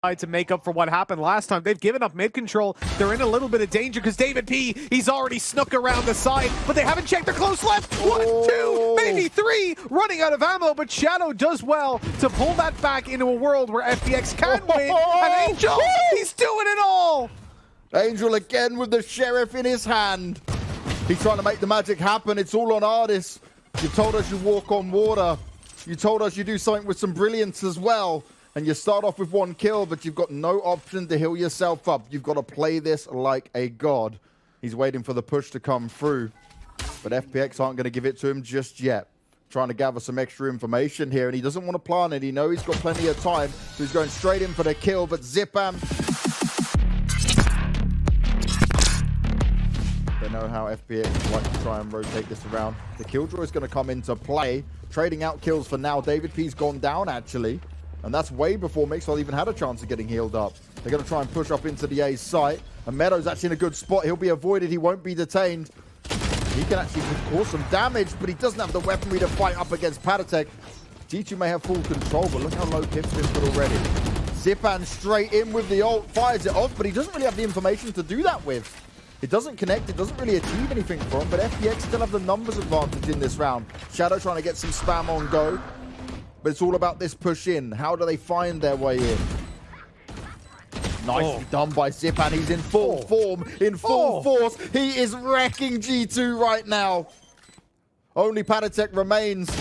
to make up for what happened last time. They've given up mid control. They're in a little bit of danger because davidp, he's already snuck around the side, but they haven't checked their close left. 1, 2, maybe 3, running out of ammo, but Shadow does well to pull that back into a world where FPX can win. And Angel, he's doing it all. Angel again with the sheriff in his hand. He's trying to make the magic happen. It's all on Artis. You told us you walk on water. You told us you do something with some brilliance as well. And you start off with 1 kill, but you've got no option to heal yourself up. You've got to play this like a god. He's waiting for the push to come through. But FPX aren't going to give it to him just yet. Trying to gather some extra information here, and he doesn't want to plant it. He knows he's got plenty of time, so he's going straight in for the kill. But Zipam, they know how FPX like to try and rotate this around. The killjoy is going to come into play, trading out kills for now. davidp's gone down, actually. And that's way before mixwell even had a chance of getting healed up. They're going to try and push up into the A's site. And Meadow's actually in a good spot. He'll be avoided. He won't be detained. He can actually cause some damage, but he doesn't have the weaponry to fight up against pyth. G2 may have full control, but look how low Pip's been put already. Zipan straight in with the ult, fires it off, but he doesn't really have the information to do that with. It doesn't connect, it doesn't really achieve anything for him, but FPX still have the numbers advantage in this round. Shadow trying to get some spam on go. But it's all about this push in. How do they find their way in? Nicely done by Zipan. He's in full form, in full force. He is wrecking G2 right now. Only pyth remains.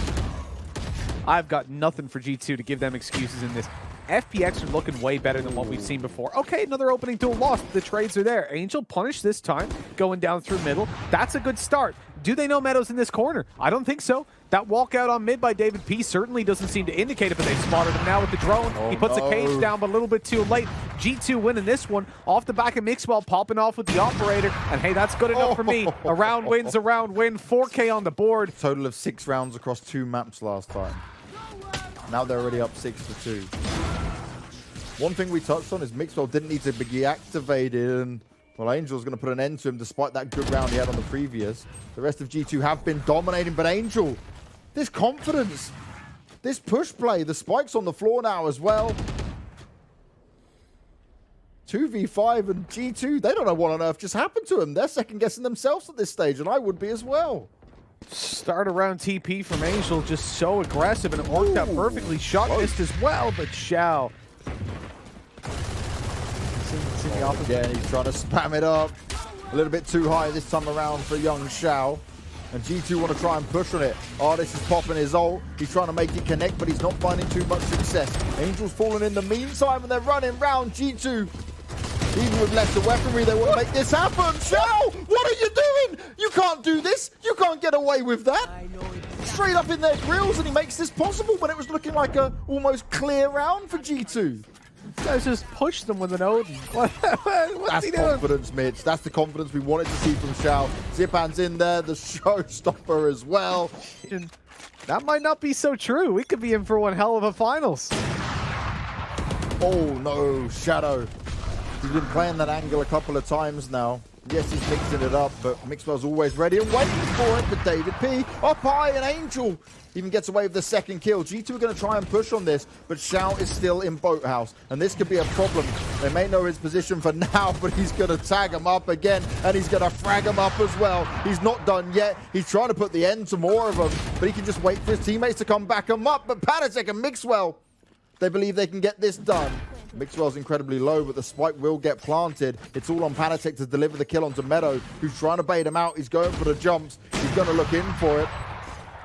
I've got nothing for G2 to give them excuses in this. FPX are looking way better than what we've seen before. Okay, another opening duel lost. The trades are there. Angel punished this time, going down through middle. That's a good start. Do they know Meadow's in this corner? I don't think so. That walkout on mid by davidp certainly doesn't seem to indicate it, but they've spotted him now with the drone. He puts a cage down, but a little bit too late. G2 winning this one off the back of mixwell, popping off with the operator. And hey, that's good enough for me. A round win's a round win. 4K on the board. Total of 6 rounds across 2 maps last time. Now they're already up 6-2. One thing we touched on is mixwell didn't need to be deactivated, and well, Angel's going to put an end to him despite that good round he had on the previous. The rest of G2 have been dominating, but Angel, this confidence, this push play, the spikes on the floor now as well. 2v5 and G2, they don't know what on earth just happened to them. They're second guessing themselves at this stage, and I would be as well. Start around TP from Angel, just so aggressive, and it worked out perfectly. Shot missed as well, but Shao. Again, he's trying to spam it up. A little bit too high this time around for young Shao. And G2 want to try and push on it. Artis is popping his ult. He's trying to make it connect, but he's not finding too much success. Angel's falling in the meantime, and they're running round G2. Even with lesser weaponry, they want to make this happen. Shao, what are you doing? You can't do this. You can't get away with that. Straight up in their grills, and he makes this possible when it was looking like a almost clear round for G2. Guys just pushed them with an Odin. What's That's he doing? confidence, Mitch. That's the confidence we wanted to see from Shao. Zipan's in there, the showstopper as well. That might not be so true. We could be in for one hell of a finals. Oh no, Shadow. He's been playing that angle a couple of times now. Yes, he's mixing it up, but mixwell's always ready and waiting for it. But davidp up high, and Angel even gets away with the second kill. G2 are going to try and push on this, but Shao is still in boathouse, and this could be a problem. They may know his position for now, but he's going to tag him up again, and he's going to frag him up as well. He's not done yet. He's trying to put the end to more of them, but he can just wait for his teammates to come back him up. But pyth and mixwell, they believe they can get this done. Mixwell's incredibly low, but the spike will get planted. It's all on pyth to deliver the kill onto Meadow, who's trying to bait him out. He's going for the jumps. He's going to look in for it.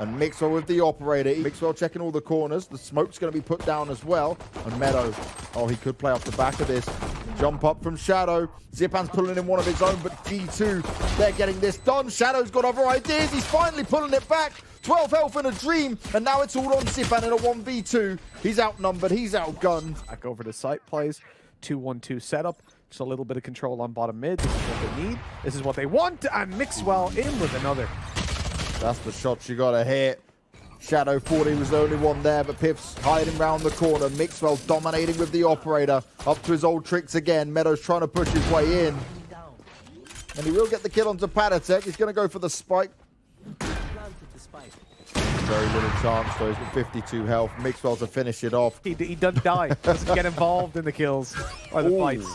And Mixwell with the operator. Mixwell checking all the corners. The smoke's going to be put down as well. And Meadow, oh, he could play off the back of this. Jump up from Shadow. Zipan's pulling in one of his own, but G2, they're getting this done. Shadow's got other ideas. He's finally pulling it back. 12 health in a dream, and now it's all on Zipan in a 1v2. He's outnumbered, he's outgunned. Back over to site plays. 2-1-2 setup. Just a little bit of control on bottom mid. This is what they need. This is what they want, and Mixwell in with another. That's the shot you gotta hit. Shadow 40 was the only one there, but Piff's hiding around the corner. Mixwell dominating with the operator. Up to his old tricks again. Meadow's trying to push his way in. And he will get the kill onto pyth. He's going to go for the spike. Very little chance though. He's got 52 health. Mixwell to finish it off. He doesn't die. Doesn't get involved in the kills or the fights.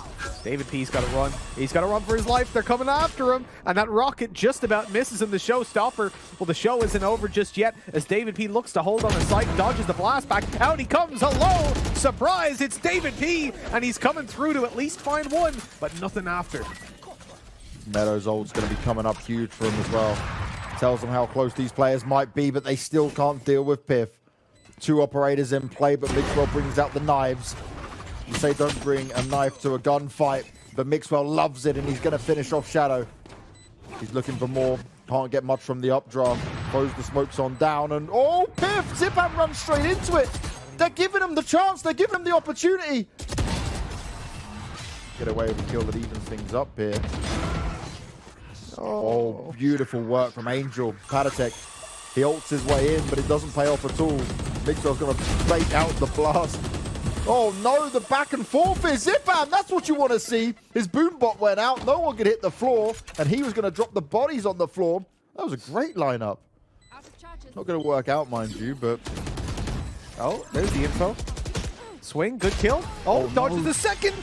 davidp's got to run. He's got to run for his life. They're coming after him. And that rocket just about misses him. The showstopper. Well, the show isn't over just yet as davidp looks to hold on the site, dodges the blast back. Out he comes. Hello. Surprise. It's davidp. And he's coming through to at least find one, but nothing after. Meadow's ult's going to be coming up huge for him as well. Tells them how close these players might be, but they still can't deal with pyth. 2 operators in play, but Mixwell brings out the knives. You say don't bring a knife to a gunfight, but Mixwell loves it, and he's going to finish off Shadow. He's looking for more. Can't get much from the updraft. Throws the smokes on down, and oh, pyth! Zipan runs straight into it. They're giving him the chance. They're giving him the opportunity. Get away with a kill that evens things up here. Oh, beautiful work from Angel. pyth, he ults his way in, but it doesn't pay off at all. Mixwell's going to fake out the blast. Oh no, the back and forth is Zipan. That's what you want to see. His boombot went out. No one could hit the floor, and he was going to drop the bodies on the floor. That was a great lineup. Not going to work out, mind you, but... Oh, there's the info. Swing, good kill. Oh, dodges the second.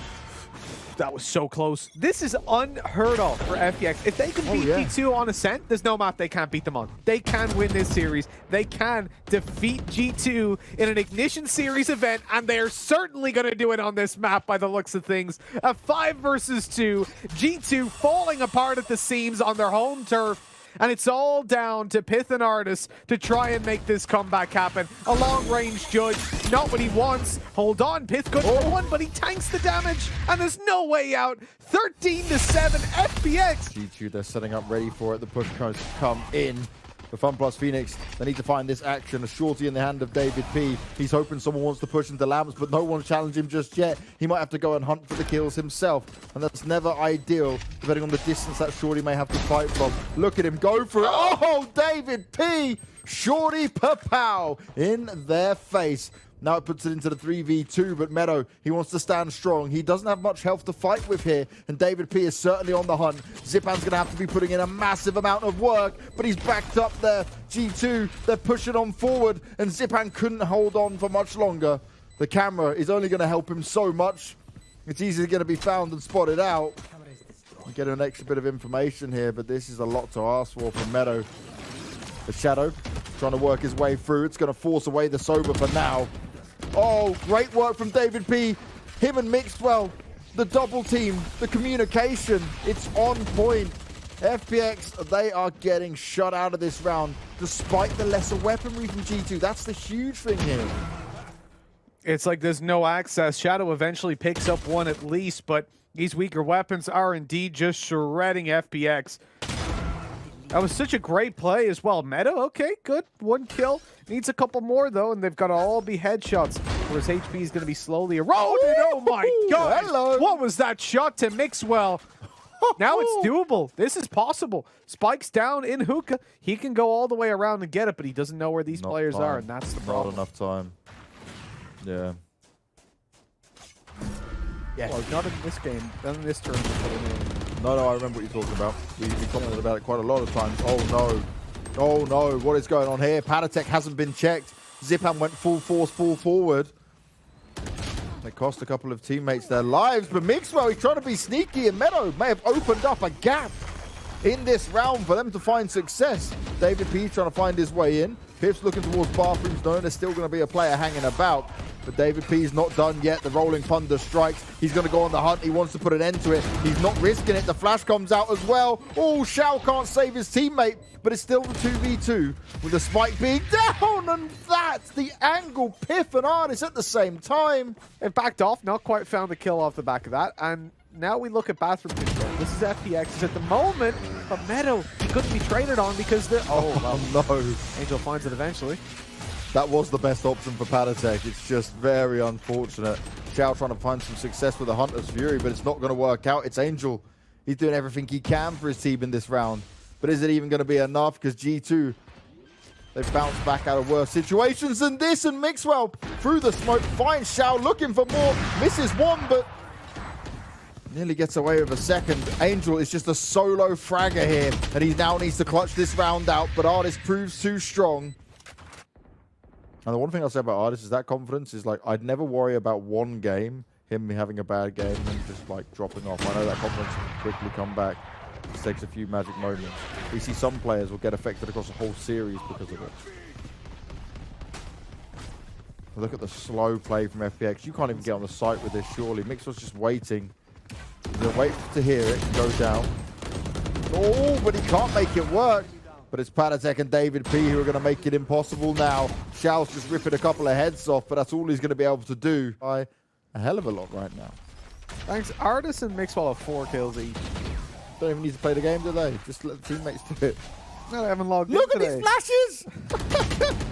That was so close. This is unheard of for FPX. If they can beat G2 on Ascent, there's no map they can't beat them on. They can win this series. They can defeat G2 in an Ignition Series event, and they're certainly going to do it on this map by the looks of things. A 5 versus 2. G2 falling apart at the seams on their home turf. And it's all down to pyth and Artis to try and make this comeback happen. A long-range judge, not what he wants. Hold on, pyth good for one, but he tanks the damage, and there's no way out. 13-7, FPX. G2, they're setting up ready for it. The push comes come in. The funplus Phoenix, they need to find this action. A shorty in the hand of davidp. He's hoping someone wants to push into lamps, but no one's challenged him just yet. He might have to go and hunt for the kills himself, and that's never ideal, depending on the distance that shorty may have to fight from. Look at him go for it. Oh, davidp! Shorty pa-pow in their face. Now it puts it into the 3v2, but Meadow, he wants to stand strong. He doesn't have much health to fight with here, and davidp is certainly on the hunt. Zipan's going to have to be putting in a massive amount of work, but he's backed up there. G2, they're pushing on forward, and Zipan couldn't hold on for much longer. The camera is only going to help him so much. It's easily going to be found and spotted out. Get an extra bit of information here, but this is a lot to ask for from Meadow. The Shadow trying to work his way through. It's going to force away the Sober for now. Oh, great work from davidp. Him and Mixwell, the double team, the communication, it's on point. FPX, they are getting shut out of this round despite the lesser weaponry from G2. That's the huge thing here. It's like there's no access. Shadow eventually picks up one at least, but these weaker weapons are indeed just shredding FPX. That was such a great play as well. Meadow, okay, good. 1 kill. Needs a couple more, though, and they've got to all be headshots. Whereas HP is going to be slowly eroded. Oh, my God. Hello. What was that shot to Mixwell? Now it's doable. This is possible. Spike's down in hookah. He can go all the way around and get it, but he doesn't know where these players are, and that's the problem. Not enough time. Yeah. Yeah, not in this game. Not in this tournament. No, I remember what you're talking about. We commented about it quite a lot of times. Oh, no. Oh, no. What is going on here? pyth hasn't been checked. Zipan went full force, full forward. They cost a couple of teammates their lives, but Mixwell, he's trying to be sneaky, and Meadow may have opened up a gap in this round for them to find success. davidp trying to find his way in. pyth's looking towards bathrooms, knowing there's still going to be a player hanging about. But davidp's not done yet. The rolling thunder strikes. He's going to go on the hunt. He wants to put an end to it. He's not risking it. The flash comes out as well. Oh, Shao can't save his teammate, but it's still the 2v2 with the spike being down, and that's the angle. pyth and Artis at the same time. They've backed off, not quite found the kill off the back of that, and now we look at bathroom control. This is FPX at the moment, but Meadow, he couldn't be traded on because they're... Oh, well, no. Angel finds it eventually. That was the best option for pyth. It's just very unfortunate. Shao trying to find some success with the Hunter's Fury, but it's not going to work out. It's Angel. He's doing everything he can for his team in this round. But is it even going to be enough? Because G2, they've bounced back out of worse situations than this. And Mixwell, through the smoke, finds Shao looking for more. Misses one, but nearly gets away with a second. Angel is just a solo fragger here, and he now needs to clutch this round out. But Artis proves too strong. And the one thing I'll say about Artist is that confidence is like, I'd never worry about one game, him having a bad game and just like dropping off. I know that confidence can quickly come back. It just takes a few magic moments. We see some players will get affected across a whole series because of it. Look at the slow play from FPX. You can't even get on the site with this, surely. Mixwell's just waiting. He'll wait to hear it go down. Oh, but he can't make it work. But it's pyth and davidp who are going to make it impossible now. Shao's just ripping a couple of heads off, but that's all he's going to be able to do by a hell of a lot right now. Thanks. Artis and Mixwell have 4 kills each. Don't even need to play the game, do they? Just let the teammates do it. No, they haven't logged in Look at today. these flashes!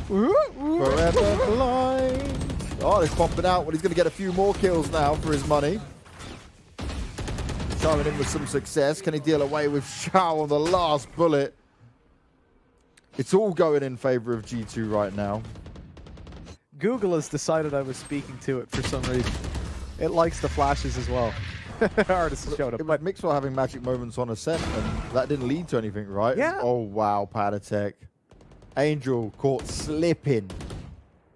Forever blind. Oh, he's popping out. Well, he's going to get a few more kills now for his money. Coming in with some success. Can he deal away with Shao on the last bullet? It's all going in favor of G2 right now. Google has decided I was speaking to it for some reason. It likes the flashes as well. Artist showed up. It was Mixwell having magic moments on Ascent, and that didn't lead to anything, right? Yeah. Oh, wow, pyth. Angel caught slipping.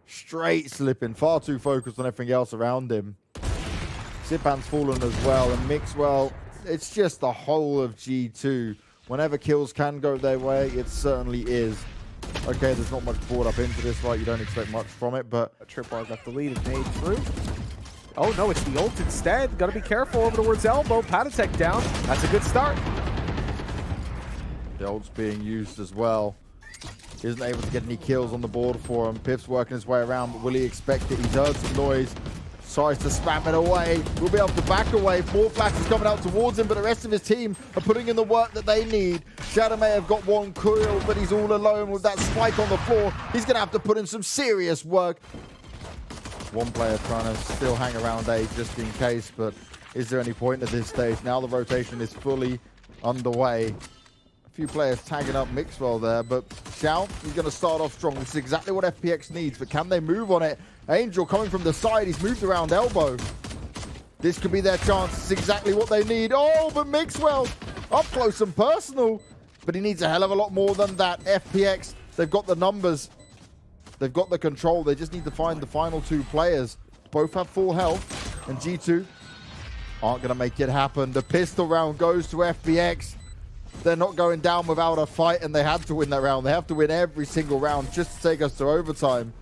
Straight slipping. Far too focused on everything else around him. Zipan's fallen as well, and Mixwell, it's just the whole of G2. Whenever kills can go their way, it certainly is. Okay, there's not much brought up into this, right? You don't expect much from it, but... Tripwire got the lead and made through. Oh no, it's the ult instead. Gotta be careful over towards elbow. pyth down. That's a good start. The ult's being used as well. He isn't able to get any kills on the board for him. pyth's working his way around, but will he expect it? He's heard some noise. Tries to spam it away. We'll be able to back away. More flashes coming out towards him, but the rest of his team are putting in the work that they need. Shadow may have got one coil, but he's all alone with that spike on the floor. He's going to have to put in some serious work. One player trying to still hang around A just in case, but is there any point at this stage? Now the rotation is fully underway. A few players tagging up Mixwell there, but Shao, he's going to start off strong. This is exactly what FPX needs, but can they move on it? Angel coming from the side. He's moved around elbow. This could be their chance. It's exactly what they need. Oh, but Mixwell up close and personal. But he needs a hell of a lot more than that. FPX, they've got the numbers. They've got the control. They just need to find the final 2 players. Both have full health. And G2 aren't going to make it happen. The pistol round goes to FPX. They're not going down without a fight, and they had to win that round. They have to win every single round just to take us to overtime.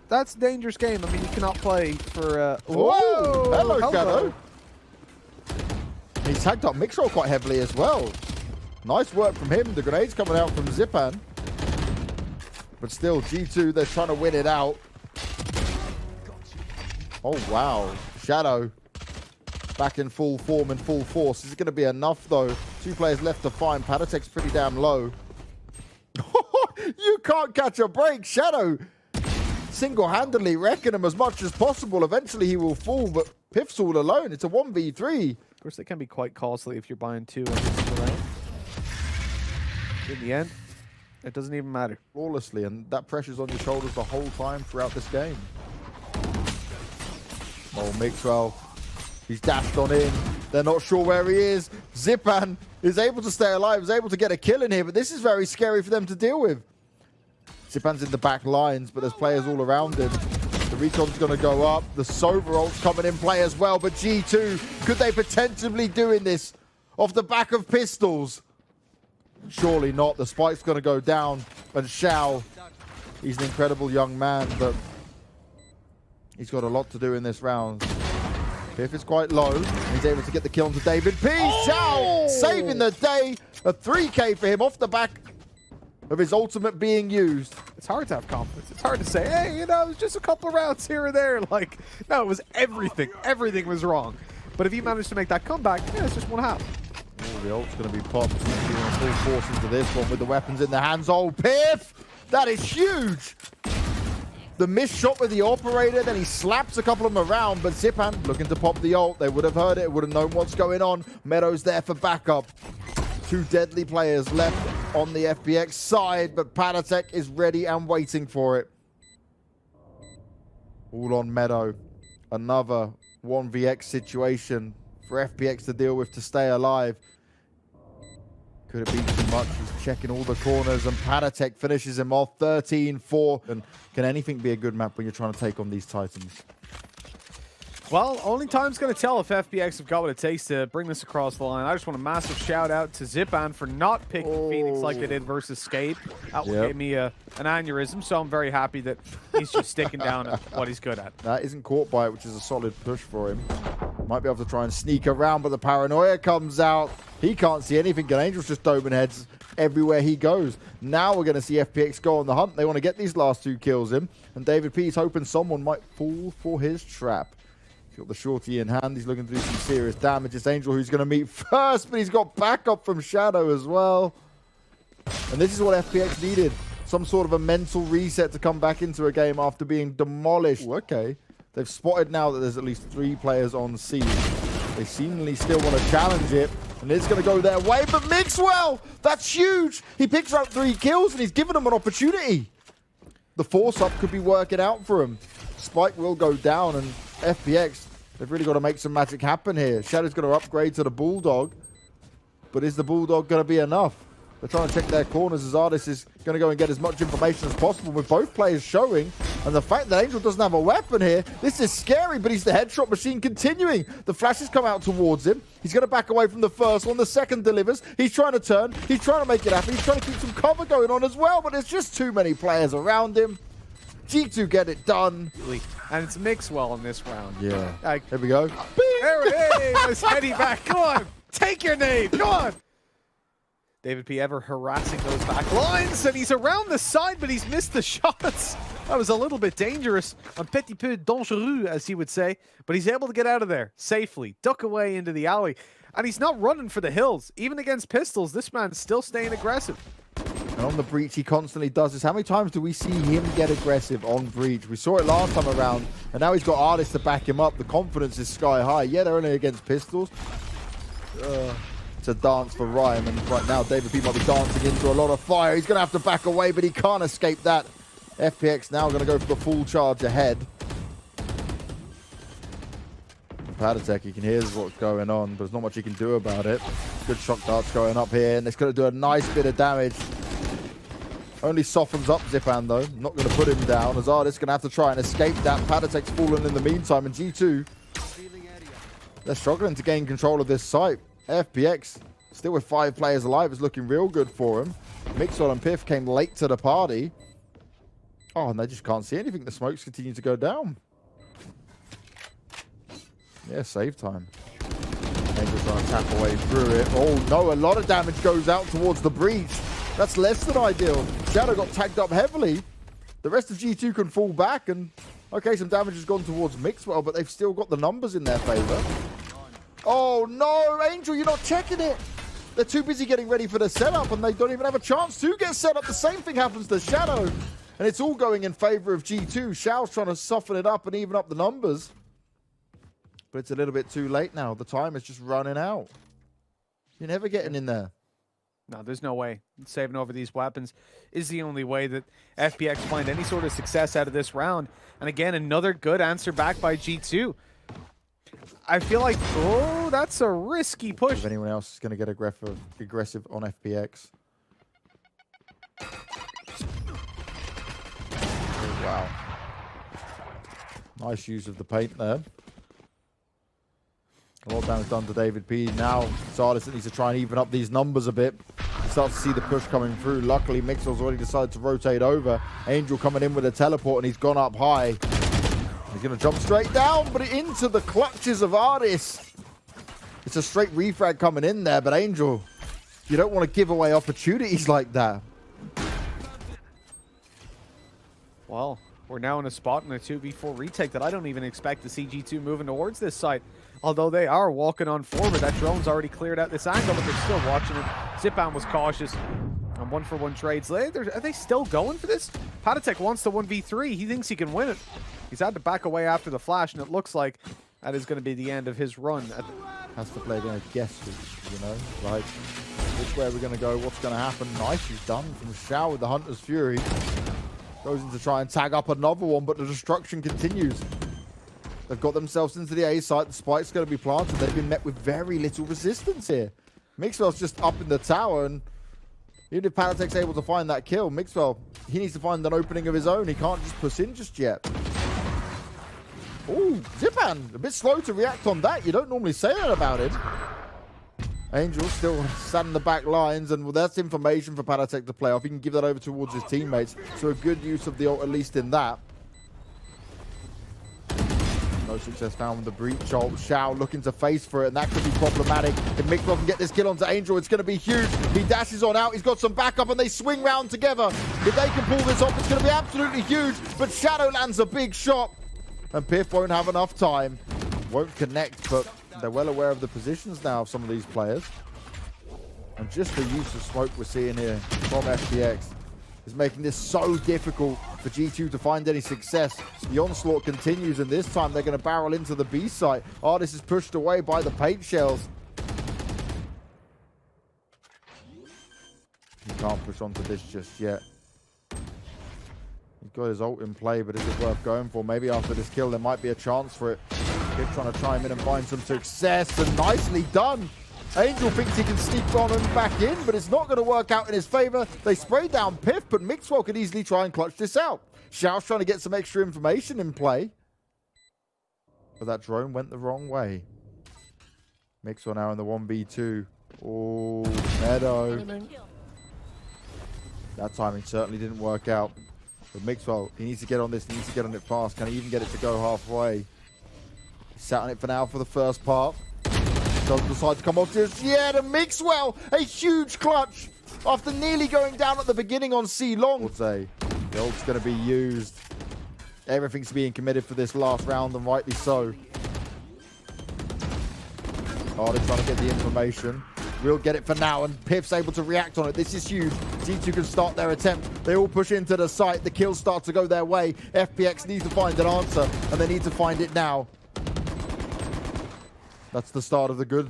That's a dangerous game. I mean, you cannot play for... Whoa! Hello, Shadow. He's tagged up Mixwell quite heavily as well. Nice work from him. The grenades coming out from Zipan. But still, G2, they're trying to win it out. Oh, wow. Shadow back in full form and full force. Is it going to be enough, though? 2 players left to find. pyth's pretty damn low. You can't catch a break, Shadow. Single-handedly wrecking him as much as possible. Eventually he will fall, but pyth's all alone. It's a 1v3. Of course, they can be quite costly if you're buying 2 every single round. In the end, it doesn't even matter. Flawlessly, and that pressure's on your shoulders the whole time throughout this game. Oh, Mixwell. He's dashed on in. They're not sure where he is. Zipan is able to stay alive, is able to get a kill in here, but this is very scary for them to deal with. Zipan's in the back lines, but there's players all around him. The recon's going to go up. The Sova ult's coming in play as well, but G2, could they potentially doing this off the back of pistols? Surely not. The spike's going to go down, and Shao, he's an incredible young man, but he's got a lot to do in this round. pyth is quite low, and he's able to get the kill onto davidp. Oh! Shao saving the day. A 3K for him off the back of his ultimate being used. It's hard to have confidence. It's hard to say, hey, you know, it was just a couple of rounds here or there. Like, no, it was everything. Everything was wrong. But if you manage to make that comeback, yeah, it's just 1/2. Oh, the ult's going to be popped. He's going to full force into this one with the weapons in the hands. Oh, pyth! That is huge! The missed shot with the operator, then he slaps a couple of them around, but Zipan looking to pop the ult. They would have heard it, would have known what's going on. Meadow's there for backup. 2 deadly players left on the FPX side, but pyth is ready and waiting for it. All on Meadow. Another 1vx situation for FPX to deal with to stay alive. Could it be too much? He's checking all the corners, and pyth finishes him off 13-4. And can anything be a good map when you're trying to take on these Titans? Well, only time's going to tell if FPX have got what it takes to bring this across the line. I just want a massive shout out to Zipan for not picking Phoenix like they did versus Scape. That gave me an aneurysm, so I'm very happy that he's just sticking down at what he's good at. That isn't caught by it, which is a solid push for him. Might be able to try and sneak around, but the paranoia comes out. He can't see anything, and Angel's just doming heads everywhere he goes. Now we're going to see FPX go on the hunt. They want to get these last 2 kills in, and davidp is hoping someone might fall for his trap. He's got the shorty in hand. He's looking to do some serious damage. It's Angel who's going to meet first, but he's got backup from Shadow as well. And this is what FPX needed. Some sort of a mental reset to come back into a game after being demolished. Ooh, okay. They've spotted now that there's at least 3 players on siege. They seemingly still want to challenge it. And it's going to go their way. But mixwell! That's huge! He picks up 3 kills and he's given them an opportunity. The force-up could be working out for him. Spike will go down, and FPX, they've really got to make some magic happen here. Shadow's going to upgrade to the Bulldog, but is the Bulldog going to be enough? They're trying to check their corners as Artist is going to go and get as much information as possible with both players showing. And the fact that Angel doesn't have a weapon here, this is scary, but he's the headshot machine continuing. The flashes come out towards him. He's going to back away from the first one. The second delivers. He's trying to turn. He's trying to make it happen. He's trying to keep some cover going on as well, but there's just too many players around him. G2 get it done. And it's mixwell in this round. Yeah. Here we go. Hey, nice heady back. Come on. Take your name. Come on. davidp ever harassing those back lines, and he's around the side, but he's missed the shots. That was a little bit dangerous. Un petit peu dangereux, as he would say. But he's able to get out of there safely, duck away into the alley. And he's not running for the hills. Even against pistols, this man's still staying aggressive. And on the breach, he constantly does this. How many times do we see him get aggressive on breach? We saw it last time around, and now he's got Artist to back him up. The confidence is sky high. Yeah, they're only against pistols. It's a dance for Ryan, and right now davidp might be dancing into a lot of fire. He's going to have to back away, but he can't escape that. FPX now going to go for the full charge ahead. pyth, you can hear what's going on, but there's not much he can do about it. Good shock darts going up here, and it's going to do a nice bit of damage. Only softens up Zipan, though. Not going to put him down. as Artist going to have to try and escape that. pyth's fallen in the meantime, and G2, they're struggling to gain control of this site. FPX, still with 5 players alive, is looking real good for him. mixwell and pyth came late to the party. Oh, and they just can't see anything. The smokes continue to go down. Yeah, save time. Angel's trying to tap away through it. Oh, no, a lot of damage goes out towards the breach. That's less than ideal. Shadow got tagged up heavily. The rest of G2 can fall back, and okay, some damage has gone towards mixwell, but they've still got the numbers in their favor. Oh, no, Angel, you're not checking it. They're too busy getting ready for the setup, and they don't even have a chance to get set up. The same thing happens to Shadow, and it's all going in favor of G2. Shao's trying to soften it up and even up the numbers, but it's a little bit too late now. The time is just running out. You're never getting in there. No, there's no way. Saving over these weapons is the only way that FPX find any sort of success out of this round. And again, another good answer back by G2. I feel like, oh, that's a risky push. If anyone else is going to get aggressive on FPX. Oh, wow. Nice use of the paint there. A lot of damage done to davidp. Now, Artist needs to try and even up these numbers a bit. Starts to see the push coming through. Luckily, mixwell's already decided to rotate over. Angel coming in with a teleport, and he's gone up high. He's going to jump straight down, but into the clutches of Artist. It's a straight refrag coming in there, but Angel, you don't want to give away opportunities like that. Well, we're now in a spot in a 2v4 retake that I don't even expect to see G2 moving towards this site. Although they are walking on forward. That drone's already cleared out this angle, but they're still watching it. Zipan was cautious on 1-for-1 trades. Are they still going for this? pyth wants the 1v3. He thinks he can win it. He's had to back away after the flash, and it looks like that is going to be the end of his run. Has to play again a guess, you know, like which way we're going to go, what's going to happen. Nicely done from Shao with the Hunter's Fury. Goes in to try and tag up another one, but the destruction continues. They've got themselves into the A site. The spike's going to be planted. They've been met with very little resistance here. Mixwell's just up in the tower, and even if pyth's able to find that kill, Mixwell, he needs to find an opening of his own. He can't just push in just yet. Ooh, Zipan, a bit slow to react on that. You don't normally say that about him. Angel still sat in the back lines, and well, that's information for pyth to play off. He can give that over towards his teammates, so a good use of the ult, at least in that. No success found with the breach ult. Shao looking to face for it, and that could be problematic. If Mixwell can get this kill onto Angel, it's going to be huge. He dashes on out. He's got some backup, and they swing round together. If they can pull this off, it's going to be absolutely huge. But Shadow lands a big shot, and pyth won't have enough time. Won't connect, but they're well aware of the positions now of some of these players. And just the use of smoke we're seeing here from FPX is making this so difficult for G2 to find any success. The onslaught continues, and this time they're going to barrel into the B site. Artis is pushed away by the paint shells. He can't push onto this just yet. He's got his ult in play, but is it worth going for? Maybe after this kill there might be a chance for it. pyth trying to chime in and find some success, and nicely done. Angel thinks he can sneak on and back in, but it's not going to work out in his favor. They spray down pyth, but Mixwell could easily try and clutch this out. Shao's trying to get some extra information in play, but that drone went the wrong way. Mixwell now in the 1v2. Oh, Meadow. That timing certainly didn't work out. But Mixwell, he needs to get on this. He needs to get on it fast. Can he even get it to go halfway? He's sat on it for now for the first part. Doesn't decide to come on just yet. And Mixwell, a huge clutch after nearly going down at the beginning on C long. I'd say the ult's going to be used. Everything's being committed for this last round, and rightly so. Oh, they're trying to get the information. We'll get it for now, and pyth's able to react on it. This is huge. G2 can start their attempt. They all push into the site. The kills start to go their way. FPX needs to find an answer, and they need to find it now. That's the start of the good,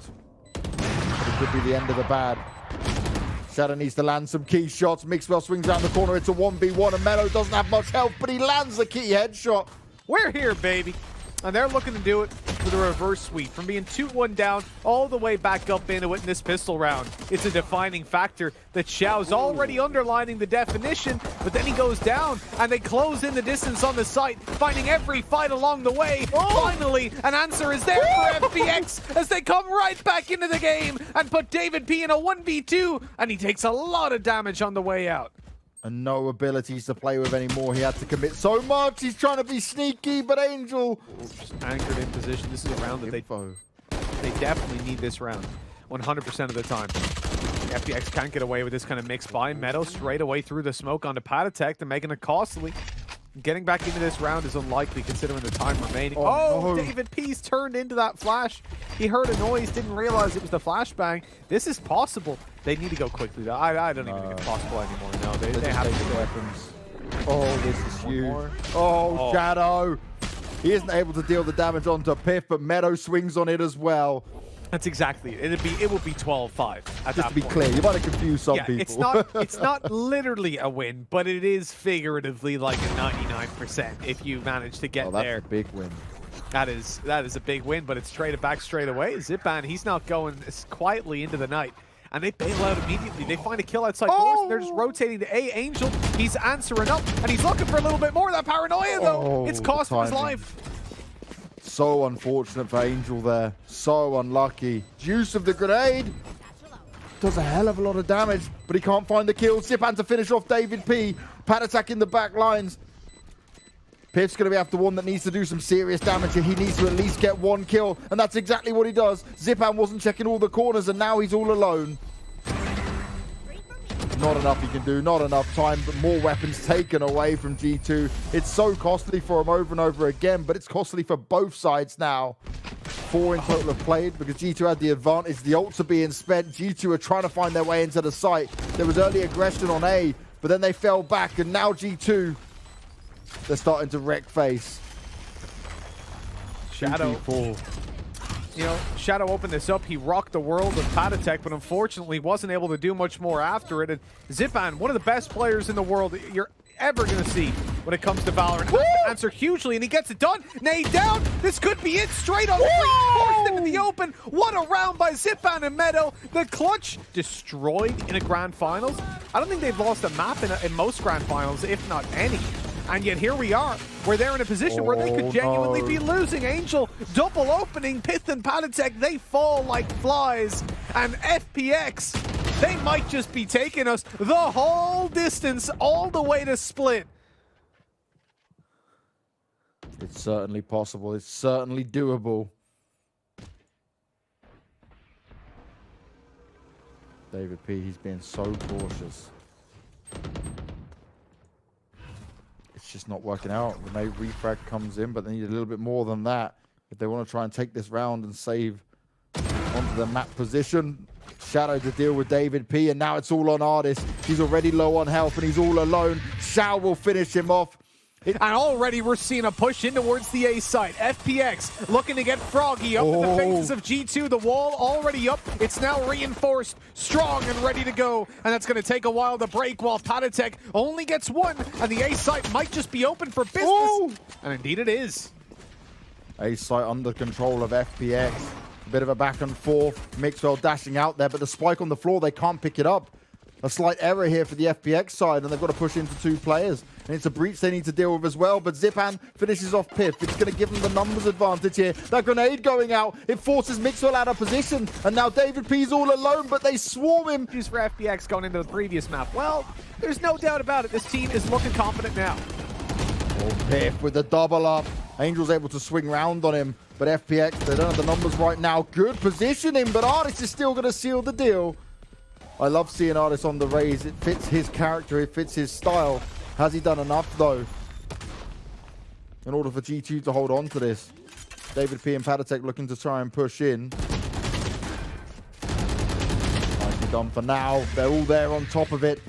but it could be the end of the bad. Shadow needs to land some key shots. Mixwell swings around the corner. It's a 1v1, and Meadow doesn't have much health, but he lands a key headshot. We're here, baby. And they're looking to do it with a reverse sweep. From being 2-1 down all the way back up into it in this pistol round. It's a defining factor that Shao's already underlining the definition, but then he goes down and they close in the distance on the site, finding every fight along the way. Finally, an answer is there for FPX as they come right back into the game and put davidp in a 1v2, and he takes a lot of damage on the way out. And no abilities to play with anymore. He had to commit so much. He's trying to be sneaky, but Angel just anchored in position. This is a round that they definitely need this round 100% of the time. FPX can't get away with this kind of mix by. Meadow straight away through the smoke onto pyth, and making it costly. Getting back into this round is unlikely considering the time remaining. Oh, no. davidp's turned into that flash. He heard a noise, didn't realize it was the flashbang. This is possible. They need to go quickly though. I don't even think it's possible anymore. No, they have to weapons. Oh, this is huge. Oh, Shadow. He isn't able to deal the damage onto pyth, but Meadow swings on it as well. That's exactly it. It will be 12-5 at that point. Just to be clear, you might have confused some people. It's not literally a win, but it is figuratively like a 99% if you manage to get there. That's a big win. That is a big win, but it's traded back straight away. Zipan, he's not going quietly into the night. And they bail out immediately. They find a kill outside doors, and they're just rotating to A. Angel, he's answering up, and he's looking for a little bit more of that paranoia, though. It's cost him his life. So unfortunate for Angel there. So unlucky. Juice of the grenade does a hell of a lot of damage, but he can't find the kill. Zipan to finish off davidp. pyth in the back lines. pyth's going to be after one that needs to do some serious damage here. He needs to at least get one kill, and that's exactly what he does. Zipan wasn't checking all the corners, and now he's all alone. Not enough he can do, not enough time, but more weapons taken away from G2. It's so costly for him over and over again, but it's costly for both sides now. 4 in total have played because G2 had the advantage. The ults are being spent. G2 are trying to find their way into the site. There was early aggression on A, but then they fell back, and now G2, they're starting to wreck face. Shadow. You know, Shadow opened this up. He rocked the world of pyth, but unfortunately wasn't able to do much more after it. And Zipan, one of the best players in the world you're ever going to see, when it comes to Valorant. Has to answer hugely, and he gets it done. Nade down. This could be it. Straight on three, forced into the open. What a round by Zipan and Meadow. The clutch destroyed in a grand finals. I don't think they've lost a map in most grand finals, if not any. And yet here we are, where they're in a position where they could genuinely be losing. Angel, double opening, pyth and pyth, they fall like flies. And FPX, they might just be taking us the whole distance all the way to split. It's certainly possible. It's certainly doable. davidp, he's being so cautious. It's just not working out. The May refrag comes in, but they need a little bit more than that if they want to try and take this round and save onto the map position. Shadow to deal with davidp, and now it's all on Artist. He's already low on health, and he's all alone. Shao will finish him off. And already we're seeing a push in towards the A site. FPX looking to get Froggy up in the faces of G2. The wall already up. It's now reinforced, strong and ready to go. And that's going to take a while to break while pyth only gets one. And the A site might just be open for business. Ooh. And indeed it is. A site under control of FPX. A bit of a back and forth. Mixwell dashing out there, but the spike on the floor, they can't pick it up. A slight error here for the FPX side, and they've got to push into two players. And it's a breach they need to deal with as well, but Zipan finishes off pyth. It's going to give them the numbers advantage here. That grenade going out, it forces Mixwell out of position, and now davidp's all alone, but they swarm him. Used for FPX going into the previous map. Well, there's no doubt about it. This team is looking confident now. pyth with the double up. Angel's able to swing round on him, but FPX, they don't have the numbers right now. Good positioning, but Artist is still going to seal the deal. I love seeing Artist on the raise. It fits his character, it fits his style. Has he done enough, though, in order for G2 to hold on to this? davidp and pyth looking to try and push in. Nicely done for now. They're all there on top of it.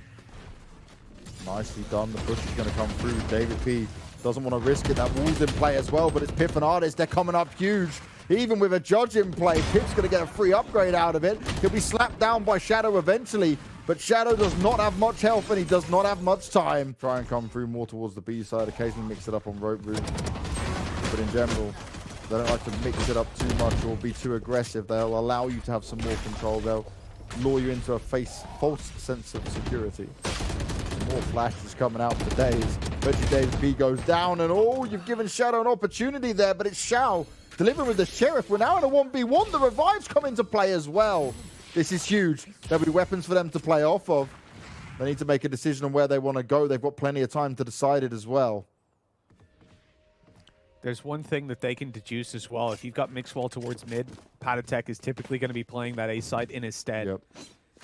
Nicely done. The push is going to come through. davidp doesn't want to risk it. That wall's in play as well, but it's pyth and Artist. They're coming up huge. Even with a judge in play, pyth's going to get a free upgrade out of it. He'll be slapped down by Shadow eventually, but Shadow does not have much health and he does not have much time. Try and come through more towards the B side, occasionally mix it up on rope room. But in general, they don't like to mix it up too much or be too aggressive. They'll allow you to have some more control. They'll lure you into a false sense of security. More flashes coming out for days. davidp goes down, and you've given Shadow an opportunity there, but it's Shao delivering with the Sheriff. We're now in a 1v1. The revives come into play as well. This is huge. There'll be weapons for them to play off of. They need to make a decision on where they want to go. They've got plenty of time to decide it as well. There's one thing that they can deduce as well. If you've got mixwell towards mid, pyth is typically going to be playing that A site in his stead. Yep.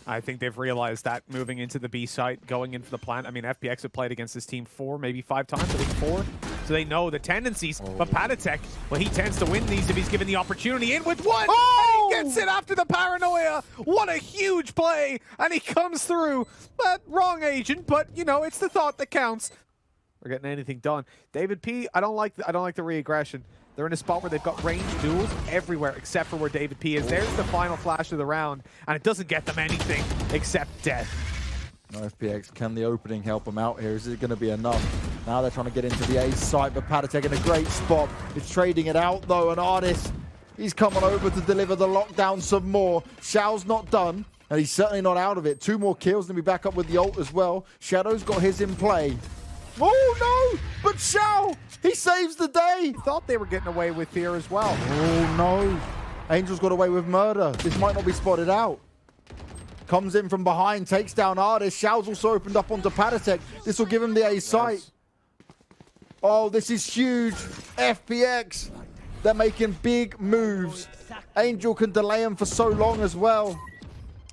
I think they've realized that moving into the B site, going in for the plant. I mean, FPX have played against this team 4, maybe 5 times, I think 4. So they know the tendencies. But pyth, well, he tends to win these if he's given the opportunity in with one. And he gets it after the paranoia. What a huge play. And he comes through. But wrong agent, but, you know, it's the thought that counts. We're getting anything done. davidp, I don't like the re-aggression. They're in a spot where they've got ranged duels everywhere except for where davidp is. There's the final flash of the round, and it doesn't get them anything except death. No FPX, can the opening help them out here? Is it going to be enough? Now they're trying to get into the A site, but pyth in a great spot. It's trading it out, though, and Artist, he's coming over to deliver the lockdown some more. Shao's not done, and he's certainly not out of it. 2 more kills, and he'll be back up with the ult as well. Shadow's got his in play. Oh, no! But Shao, he saves the day! Thought they were getting away with here as well. Oh, no. Angel's got away with murder. This might not be spotted out. Comes in from behind, takes down Artist. Shao's also opened up onto pyth. This will give him the A site. Yes. Oh, this is huge. FPX, they're making big moves. Angel can delay him for so long as well.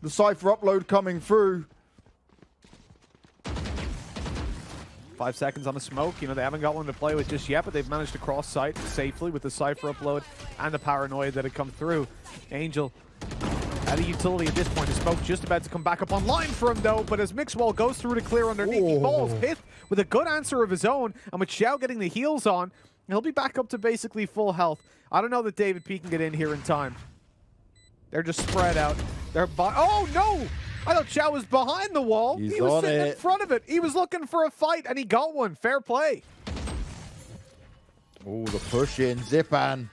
The Cypher upload coming through. 5 seconds on the smoke. You know, they haven't got one to play with just yet, but they've managed to cross site safely with the Cypher upload and the paranoia that had come through. Angel at a utility at this point. The smoke just about to come back up online for him, though, but as mixwell goes through to clear underneath, he falls. pyth with a good answer of his own, and with Shao getting the heals on, he'll be back up to basically full health. I don't know that davidp can get in here in time. They're just spread out. Oh, no! I thought Shao was behind the wall. He's he was on sitting in it. front of it. He was looking for a fight, and he got one. Fair play. Oh, the push in. Zipan.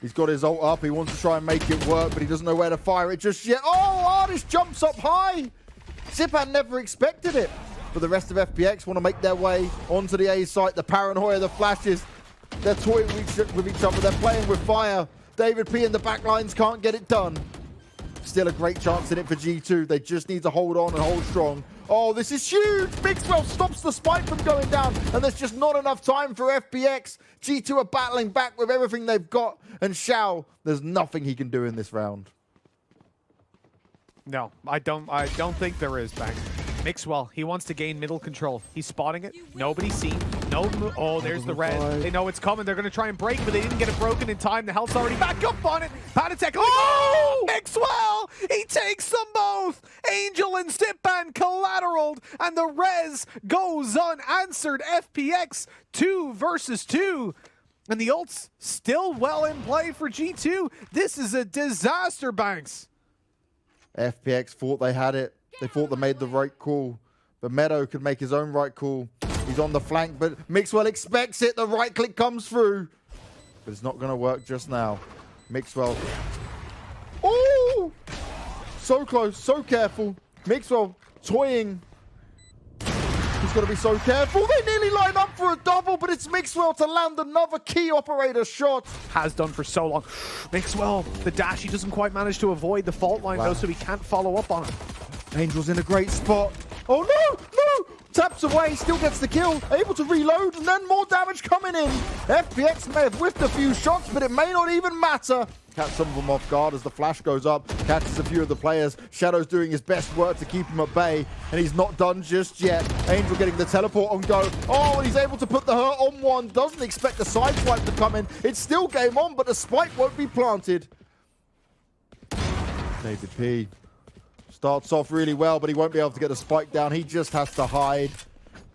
He's got his ult up. He wants to try and make it work, but he doesn't know where to fire it just yet. Oh, Artist jumps up high. Zipan never expected it. But the rest of FPX want to make their way onto the A site. The paranoia, the flashes. They're toying with each other. They're playing with fire. davidp and the backlines can't get it done. Still a great chance in it for G2. They just need to hold on and hold strong. Oh, this is huge. Mixwell stops the spike from going down, and there's just not enough time for FPX. G2 are battling back with everything they've got, and Shao, there's nothing he can do in this round. No, I don't think there is, Bang. Mixwell, he wants to gain middle control. He's spotting it. Nobody seen. No move. Oh, there's the red. They know it's coming. They're going to try and break, but they didn't get it broken in time. The health's already back up on it. Pyth. Oh! Mixwell! He takes them both. Angel and Stipan collateraled, and the res goes unanswered. FPX 2 versus 2. And the ult's still well in play for G2. This is a disaster, Banks. FPX thought they had it. They thought they made the right call. But Meadow could make his own right call. He's on the flank, but Mixwell expects it. The right click comes through. But it's not going to work just now. Mixwell. Oh! So close, so careful. Mixwell toying. He's got to be so careful. They nearly line up for a double, but it's Mixwell to land another key operator shot. Has done for so long. Mixwell, the dash, he doesn't quite manage to avoid the fault line, though, so he can't follow up on it. Angel's in a great spot. Oh, no, no. Taps away, still gets the kill. Able to reload, and then more damage coming in. FPX may have whiffed a few shots, but it may not even matter. Catch some of them off guard as the flash goes up. Catches a few of the players. Shadow's doing his best work to keep him at bay, and he's not done just yet. Angel getting the teleport on go. Oh, and he's able to put the hurt on one. Doesn't expect the side swipe to come in. It's still game on, but the spike won't be planted. davidp starts off really well, but he won't be able to get the spike down. He just has to hide.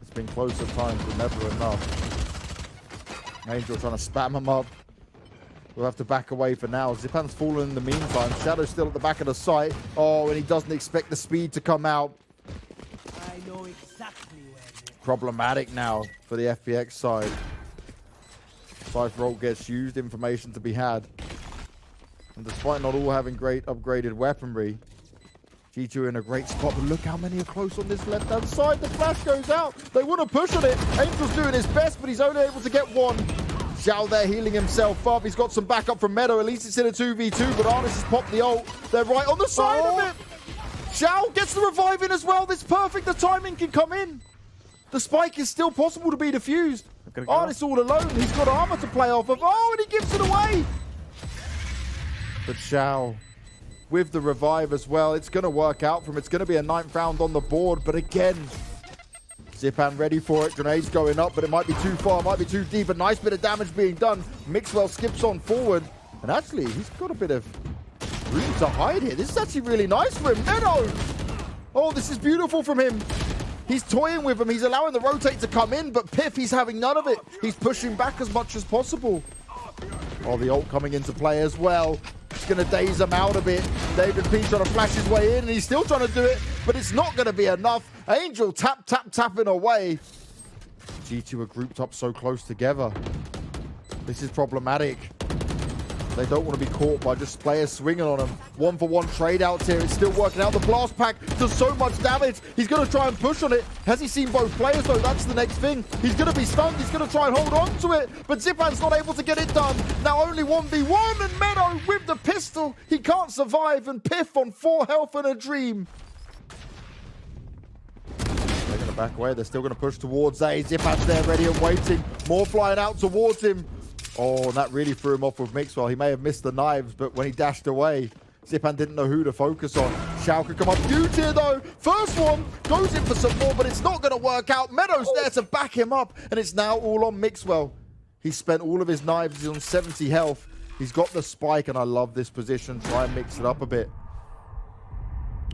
It's been close at times, but never enough. Angel trying to spam him up. We'll have to back away for now. Zipan's fallen in the meantime. Shadow's still at the back of the site. Oh, and he doesn't expect the speed to come out. I know exactly where you are. Problematic now for the FPX side. Cypher ult gets used, information to be had. And despite not all having great upgraded weaponry, G2 in a great spot, but look how many are close on this left-hand side. The flash goes out. They want to push on it. Angel's doing his best, but he's only able to get one. Shao there healing himself up. He's got some backup from Meadow. At least it's in a 2v2, but Arnis has popped the ult. They're right on the side of it. Shao gets the revive in as well. This perfect. The timing can come in. The spike is still possible to be defused. Arnis all alone. He's got armor to play off of. Oh, and he gives it away. But Shao with the revive as well. It's going to work out for him. It's going to be a 9th round on the board. But again, Zipan ready for it. Grenades going up, but it might be too far. Might be too deep. A nice bit of damage being done. Mixwell skips on forward. And actually, he's got a bit of room to hide here. This is actually really nice for him. Meadow! Oh, this is beautiful from him. He's toying with him. He's allowing the rotate to come in, but pyth, he's having none of it. He's pushing back as much as possible. Oh, the ult coming into play as well. It's going to daze him out a bit. davidp trying to flash his way in, and he's still trying to do it, but it's not going to be enough. Angel tapping away. G2 are grouped up so close together. This is problematic. They don't want to be caught by just players swinging on them. 1-for-1 trade outs here. It's still working out. The blast pack does so much damage. He's going to try and push on it. Has he seen both players, though? That's the next thing. He's going to be stunned. He's going to try and hold on to it. But Zipan's not able to get it done. Now only 1v1, and Meadow with the pistol. He can't survive, and pyth on 4 health and a dream. They're going to back away. They're still going to push towards A. Zipan's there ready and waiting. More flying out towards him. Oh, and that really threw him off with Mixwell. He may have missed the knives, but when he dashed away, Zipan didn't know who to focus on. Shao could come up huge here, though. First one goes in for some more, but it's not going to work out. Meadow's there to back him up, and it's now all on Mixwell. He spent all of his knives. He's on 70 health. He's got the spike, and I love this position. Try and mix it up a bit.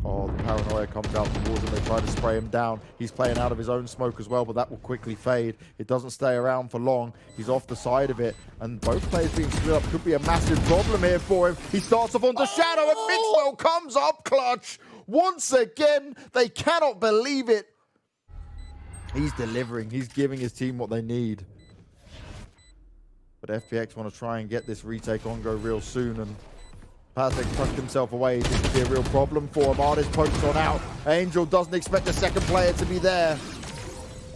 Oh, the paranoia comes out towards him. They try to spray him down. He's playing out of his own smoke as well, but that will quickly fade. It doesn't stay around for long. He's off the side of it, and both players being split up could be a massive problem here for him. He starts off onto Shadow, and Mixwell comes up clutch. once again. They cannot believe it. He's delivering. He's giving his team what they need. But FPX want to try and get this retake on go real soon, and pyth tucked himself away. This could be a real problem for him. Artist pokes on out. Angel doesn't expect the second player to be there.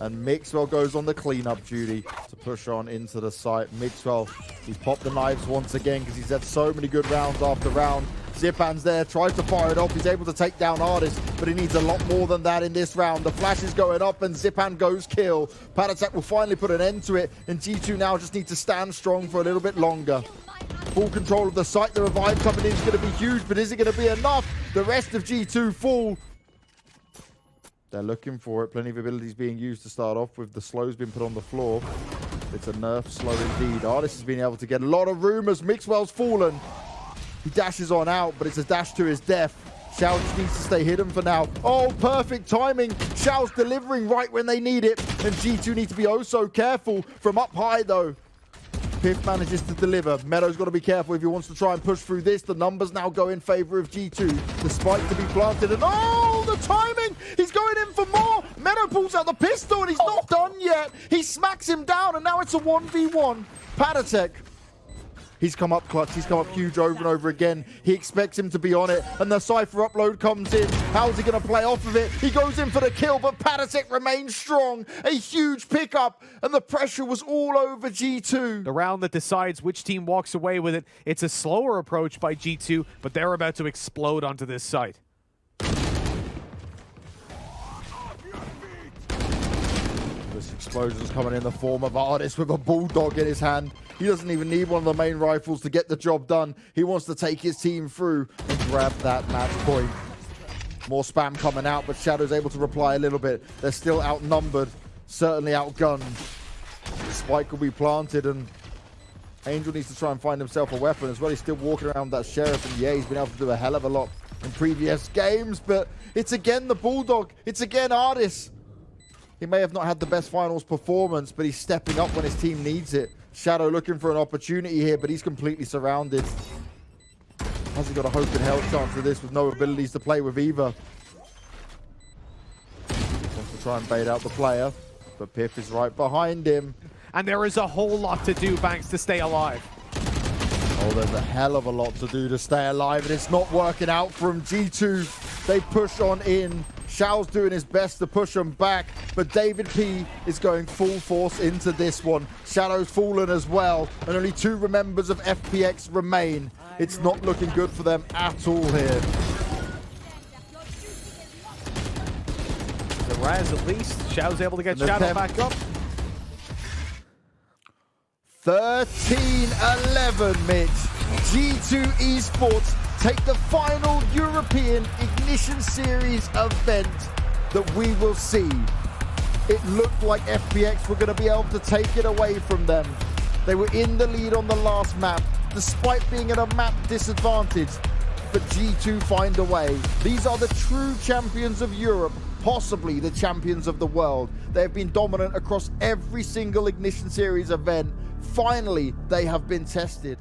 And mixwell goes on the cleanup duty to push on into the site. Mixwell, he's popped the knives once again because he's had so many good rounds after round. Zipan's there, tries to fire it off. He's able to take down Artist, but he needs a lot more than that in this round. The flash is going up and Zipan goes kill. pyth will finally put an end to it, and G2 now just need to stand strong for a little bit longer. Full control of the site. The revive coming in is going to be huge, but is it going to be enough? The rest of G2 fall. They're looking for it. Plenty of abilities being used to start off with. The slow's been put on the floor. It's a nerf slow indeed. Artist has been able to get a lot of room as Mixwell's fallen. He dashes on out, but it's a dash to his death. Shao just needs to stay hidden for now. Oh, perfect timing. Shao's delivering right when they need it. And G2 need to be oh so careful from up high, though. pyth manages to deliver. Meadow's got to be careful if he wants to try and push through this. The numbers now go in favor of G2. The spike to be planted, and oh, the timing! He's going in for more! Meadow pulls out the pistol, and he's not done yet. He smacks him down, and now it's a 1v1. pyth, he's come up clutch. He's come up huge over and over again. He expects him to be on it, and the Cypher upload comes in. How's he going to play off of it? He goes in for the kill, but pyth remains strong. A huge pickup, and the pressure was all over G2. The round that decides which team walks away with it. It's a slower approach by G2, but they're about to explode onto this site. This explosion's coming in the form of Artist with a bulldog in his hand. He doesn't even need one of the main rifles to get the job done. He wants to take his team through and grab that match point. More spam coming out, but Shadow's able to reply a little bit. They're still outnumbered, certainly outgunned. The spike will be planted, and Angel needs to try and find himself a weapon as well. He's still walking around that Sheriff, and yeah, he's been able to do a hell of a lot in previous games, but it's again the bulldog. It's again Artist. He may have not had the best finals performance, but he's stepping up when his team needs it. Shadow looking for an opportunity here, but he's completely surrounded. Has he got a hope in hell chance of this with no abilities to play with either? Wants to try and bait out the player, but pyth is right behind him. And there is a whole lot to do, Banks, to stay alive. Oh, there's a hell of a lot to do to stay alive, and it's not working out from G2. They push on in. Shao's doing his best to push him back, but davidp is going full force into this one. Shadow's fallen as well, and only 2 members of FPX remain. It's not looking good for them at all here. The Raz, at least. Shao's able to get Shadow back up. 13-11, Mitch. G2 Esports take the final European Ignition Series event that we will see. It looked like FPX were going to be able to take it away from them. They were in the lead on the last map, despite being at a map disadvantage. But G2 find a way. These are the true champions of Europe, possibly the champions of the world. They have been dominant across every single Ignition Series event. Finally, they have been tested.